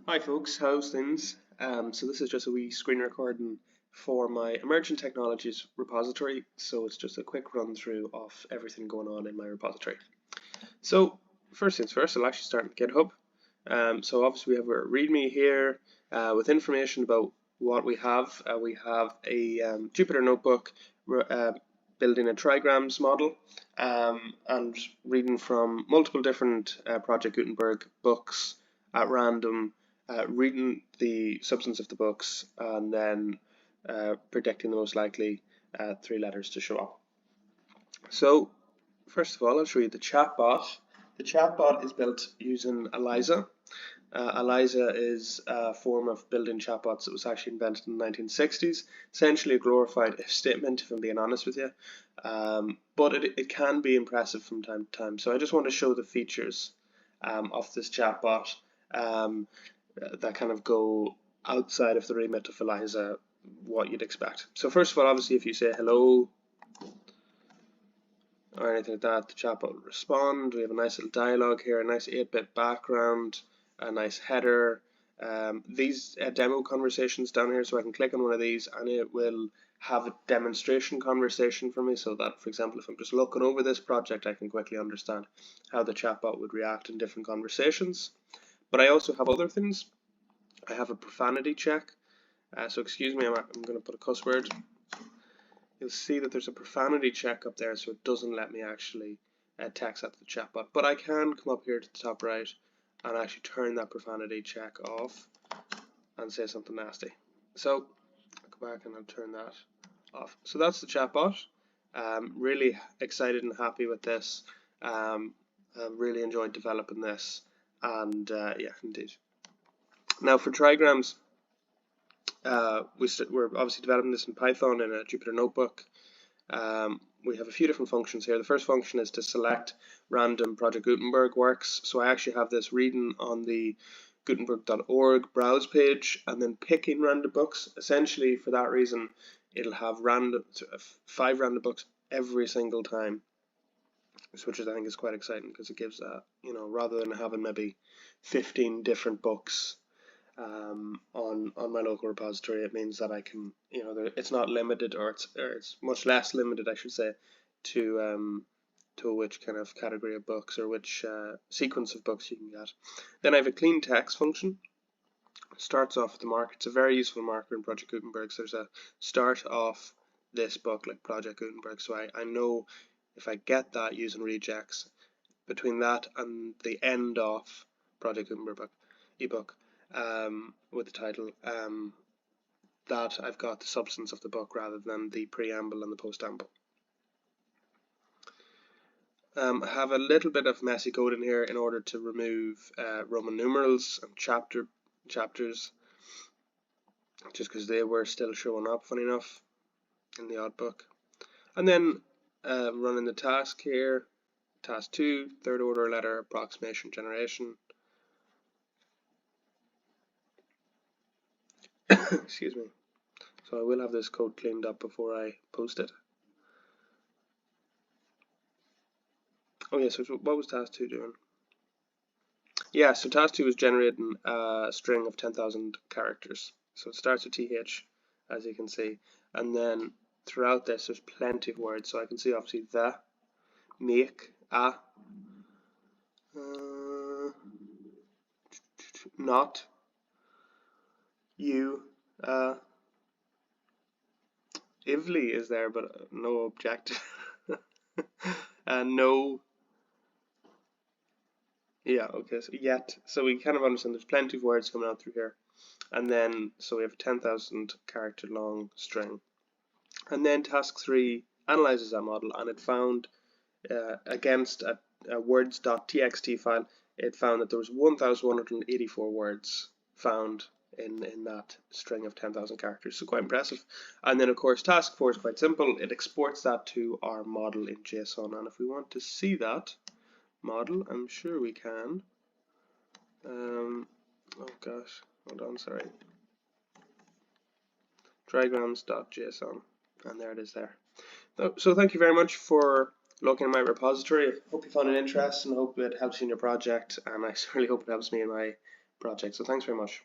Hi folks, how's things? So this is just a wee screen recording for my emerging technologies repository. So it's just a quick run through of everything going on in my repository. So first things first, I'll actually start with GitHub. So obviously we have a README here with information about what we have. We have a Jupyter notebook building a trigrams model and reading from multiple different Project Gutenberg books at random, reading the substance of the books and then predicting the most likely three letters to show up. So first of all, I'll show you the chatbot. The chatbot is built using Eliza. Eliza is a form of building chatbots that was actually invented in the 1960s. Essentially a glorified if statement, if I'm being honest with you. But it can be impressive from time to time. So I just want to show the features of this chatbot that kind of go outside of the remit of Eliza, what you'd expect. So first of all, obviously, if you say hello or anything like that, the chatbot will respond. We have a nice little dialogue here, a nice 8-bit background, a nice header. These demo conversations down here, so I can click on one of these and it will have a demonstration conversation for me, so that, for example, if I'm just looking over this project, I can quickly understand how the chatbot would react in different conversations. But I also have other things. I have a profanity check. So excuse me, I'm going to put a cuss word. You'll see that there's a profanity check up there, so it doesn't let me actually text at the chatbot. But I can come up here to the top right and actually turn that profanity check off and say something nasty. So I'll go back and I'll turn that off. So that's the chatbot. Really excited and happy with this. Really enjoyed developing this, and yeah, indeed. Now for trigrams, we're obviously developing this in Python in a Jupyter notebook. We have a few different functions here. The first function is to select random Project Gutenberg works. So I actually have this reading on the gutenberg.org browse page and then picking random books. Essentially, for that reason, it'll have 5 random books every single time, which I think is quite exciting because it gives that, rather than having maybe 15 different books on my local repository, it means that I can, it's not limited, or it's much less limited, I should say, to which kind of category of books or which sequence of books you can get. Then I have a clean text function. It starts off with the marker. It's a very useful marker in Project Gutenberg. So there's a start off this book like Project Gutenberg. So I know if I get that using regex, between that and the end of Project Gutenberg ebook, with the title, that I've got the substance of the book rather than the preamble and the postamble. I have a little bit of messy code in here in order to remove Roman numerals and chapters, just because they were still showing up, funny enough, in the odd book. And then running the task here, task 2, third order letter approximation generation. Excuse me. So I will have this code cleaned up before I post it. Oh yeah, so what was task 2 doing? Yeah, so task 2 is generating a string of 10,000 characters. So it starts with TH, as you can see, and then throughout this there's plenty of words. So I can see obviously the, make, a, not, you, Ivli is there, but no object. No. Yeah, okay, so yet. So we kind of understand there's plenty of words coming out through here. And then, so we have a 10,000 character long string. And then task 3 analyzes that model, and it found against a words.txt file, it found that there was 1,184 words found in that string of 10,000 characters, so quite impressive. And then of course task 4 is quite simple. It exports that to our model in JSON, and if we want to see that model, I'm sure we can. Oh gosh, hold on, sorry. Trigrams.json, and there it is there. So thank you very much for looking at my repository. I hope you found it interesting. I hope it helps you in your project, and I certainly hope it helps me in my project. So thanks very much.